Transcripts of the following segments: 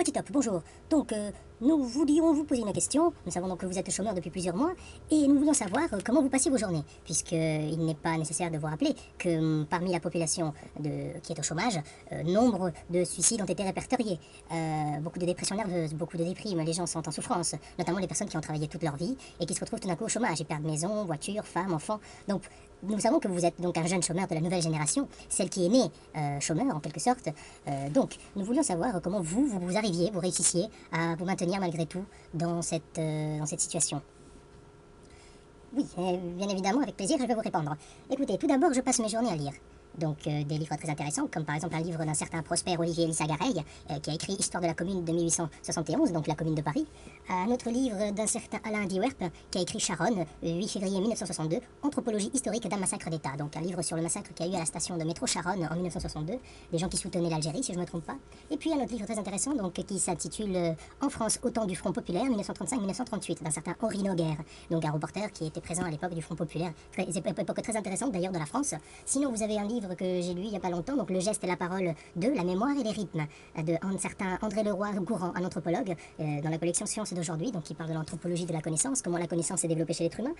Petit top, bonjour. Donc, nous voulions vous poser une question. Nous savons donc que vous êtes chômeur depuis plusieurs mois et nous voulions savoir comment vous passez vos journées. Puisqu'il n'est pas nécessaire de vous rappeler que parmi la population qui est au chômage, nombre de suicides ont été répertoriés. Beaucoup de dépressions nerveuses, beaucoup de déprimes, les gens sont en souffrance, notamment les personnes qui ont travaillé toute leur vie et qui se retrouvent tout d'un coup au chômage et perdent maison, voiture, femme, enfant. Donc, nous savons que vous êtes donc un jeune chômeur de la nouvelle génération, celle qui est née chômeur en quelque sorte. Donc, nous voulions savoir comment vous arriviez, vous réussissiez à vous maintenir malgré tout dans cette situation. Oui, bien évidemment, avec plaisir, je vais vous répondre. Écoutez, tout d'abord, je passe mes journées à lire. Donc des livres très intéressants, comme par exemple un livre d'un certain Prosper Olivier Lissagareil, qui a écrit Histoire de la Commune de 1871, donc la Commune de Paris. Un autre livre d'un certain Alain Diewerp, qui a écrit Charonne, 8 février 1962, Anthropologie historique d'un massacre d'État. Donc un livre sur le massacre qu'il y a eu à la station de métro Charonne en 1962, des gens qui soutenaient l'Algérie, si je ne me trompe pas. Et puis un autre livre très intéressant, donc, qui s'intitule En France au temps du Front Populaire, 1935-1938, d'un certain Henri Noguer, donc un reporter qui était présent à l'époque du Front Populaire, époque très intéressante d'ailleurs de la France. Sinon, vous avez un livre que j'ai lu il n'y a pas longtemps, donc Le geste et la parole de La mémoire et les rythmes, de un certain André Leroy-Gourand, un anthropologue, dans la collection Sciences d'aujourd'hui, donc qui parle de l'anthropologie de la connaissance, comment la connaissance est développée chez l'être humain.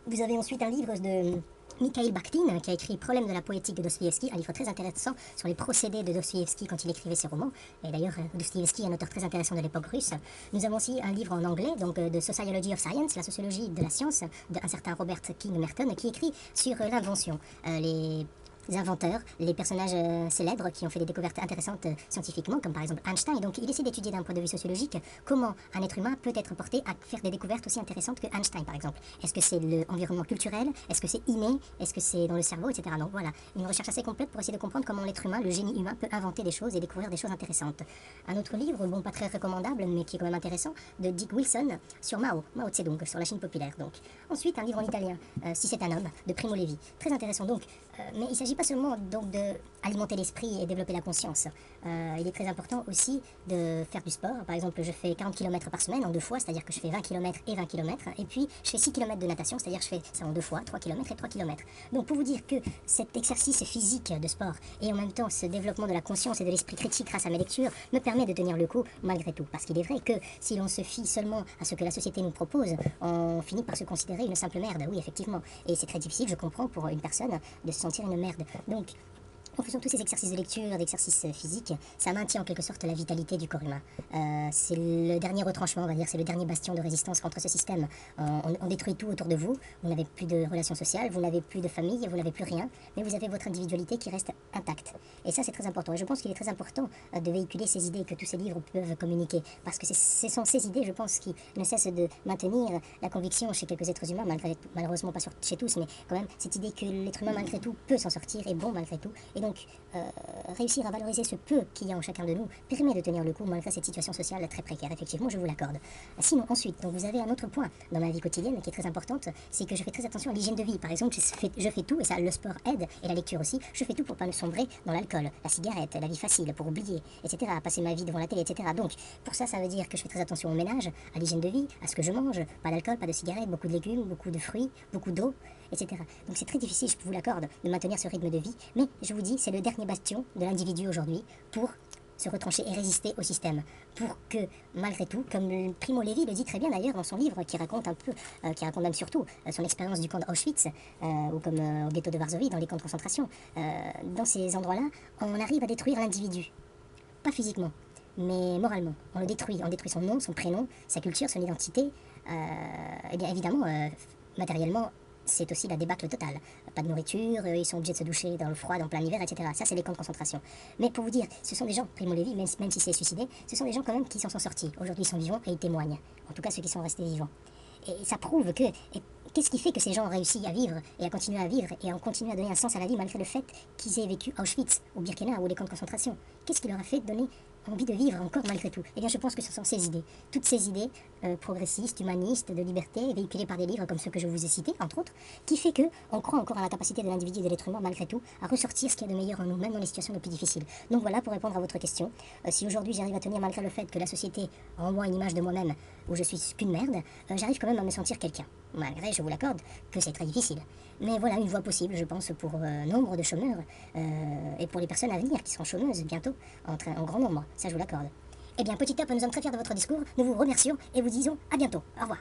Vous avez ensuite un livre de Mikhail Bakhtin, qui a écrit Problème de la poétique de Dostoïevski, un livre très intéressant sur les procédés de Dostoïevski quand il écrivait ses romans. Et d'ailleurs, Dostoïevski est un auteur très intéressant de l'époque russe. Nous avons aussi un livre en anglais, donc de Sociology of Science, la sociologie de la science, d'un certain Robert King Merton, qui écrit sur l'invention, les inventeurs, les personnages célèbres qui ont fait des découvertes intéressantes scientifiquement, comme par exemple Einstein. Et donc il essaie d'étudier d'un point de vue sociologique comment un être humain peut être porté à faire des découvertes aussi intéressantes que Einstein par exemple. Est-ce que c'est l'environnement culturel? Est-ce que c'est inné? Est-ce que c'est dans le cerveau, etc. Donc voilà, une recherche assez complète pour essayer de comprendre comment l'être humain, le génie humain, peut inventer des choses et découvrir des choses intéressantes. Un autre livre, bon pas très recommandable, mais qui est quand même intéressant, de Dick Wilson sur Mao Tse-tung, sur la Chine populaire. Donc ensuite un livre en italien, Si c'est un homme, de Primo Levi, très intéressant donc, mais il s'agit pas seulement donc d'alimenter l'esprit et développer la conscience. Il est très important aussi de faire du sport. Par exemple, je fais 40 km par semaine en 2 fois, c'est-à-dire que je fais 20 km et 20 km. Et puis, je fais 6 km de natation, c'est-à-dire que je fais ça en 2 fois, 3 km et 3 km. Donc, pour vous dire que cet exercice physique de sport et en même temps ce développement de la conscience et de l'esprit critique grâce à mes lectures me permet de tenir le coup malgré tout. Parce qu'il est vrai que si l'on se fie seulement à ce que la société nous propose, on finit par se considérer une simple merde. Oui, effectivement. Et c'est très difficile, je comprends, pour une personne de se sentir une merde. Donc, en faisant tous ces exercices de lecture, d'exercices physiques, ça maintient en quelque sorte la vitalité du corps humain. C'est le dernier retranchement, on va dire, c'est le dernier bastion de résistance contre ce système. On détruit tout autour de vous, vous n'avez plus de relations sociales, vous n'avez plus de famille, vous n'avez plus rien, mais vous avez votre individualité qui reste intacte. Et ça, c'est très important. Et je pense qu'il est très important de véhiculer ces idées que tous ces livres peuvent communiquer. Parce que ce sont ces idées, je pense, qui ne cessent de maintenir la conviction chez quelques êtres humains, malheureusement pas chez tous, mais quand même, cette idée que l'être humain, malgré tout, peut s'en sortir, est bon malgré tout. Et donc, réussir à valoriser ce peu qu'il y a en chacun de nous permet de tenir le coup malgré cette situation sociale très précaire. Effectivement, je vous l'accorde. Sinon, ensuite, donc vous avez un autre point dans ma vie quotidienne qui est très importante, c'est que je fais très attention à l'hygiène de vie. Par exemple, je fais tout, et ça, le sport aide, et la lecture aussi, je fais tout pour pas me sombrer dans l'alcool, la cigarette, la vie facile, pour oublier, etc., passer ma vie devant la télé, etc. Donc, pour ça, ça veut dire que je fais très attention au ménage, à l'hygiène de vie, à ce que je mange, pas d'alcool, pas de cigarette, beaucoup de légumes, beaucoup de fruits, beaucoup d'eau, etc. Donc c'est très difficile, je vous l'accorde, de maintenir ce rythme de vie, mais je vous dis, c'est le dernier bastion de l'individu aujourd'hui pour se retrancher et résister au système. Pour que, malgré tout, comme Primo Levi le dit très bien d'ailleurs dans son livre, qui raconte un peu, qui raconte même surtout son expérience du camp d'Auschwitz, ou comme au ghetto de Varsovie, dans les camps de concentration, dans ces endroits-là, on arrive à détruire l'individu. Pas physiquement, mais moralement. On détruit son nom, son prénom, sa culture, son identité, et bien évidemment, matériellement, c'est aussi la débâcle totale. Pas de nourriture, ils sont obligés de se doucher dans le froid, en plein hiver, etc. Ça, c'est les camps de concentration. Mais pour vous dire, ce sont des gens, Primo Levi, même s'il s'est suicidé, ce sont des gens quand même qui s'en sont sortis. Aujourd'hui, ils sont vivants et ils témoignent. En tout cas, ceux qui sont restés vivants. Et ça prouve que... Qu'est-ce qui fait que ces gens ont réussi à vivre et à continuer à vivre et à continuer à donner un sens à la vie malgré le fait qu'ils aient vécu Auschwitz ou Birkenau ou les camps de concentration? Qu'est-ce qui leur a fait donner envie de vivre encore malgré tout? Eh bien, je pense que ce sont ces idées. Toutes ces idées progressistes, humanistes, de liberté, véhiculées par des livres comme ceux que je vous ai cités, entre autres, qui fait qu'on croit encore à la capacité de l'individu et de l'être humain, malgré tout, à ressortir ce qu'il y a de meilleur en nous, même dans les situations les plus difficiles. Donc voilà, pour répondre à votre question, si aujourd'hui j'arrive à tenir malgré le fait que la société renvoie une image de moi-même où je suis qu'une merde, j'arrive quand même à me sentir quelqu'un. Malgré, je vous l'accorde, que c'est très difficile. Mais voilà une voie possible, je pense, pour nombre de chômeurs et pour les personnes à venir qui seront chômeuses bientôt, en grand nombre. Ça, je vous l'accorde. Eh bien, Petit Top, nous sommes très fiers de votre discours, nous vous remercions et vous disons à bientôt. Au revoir.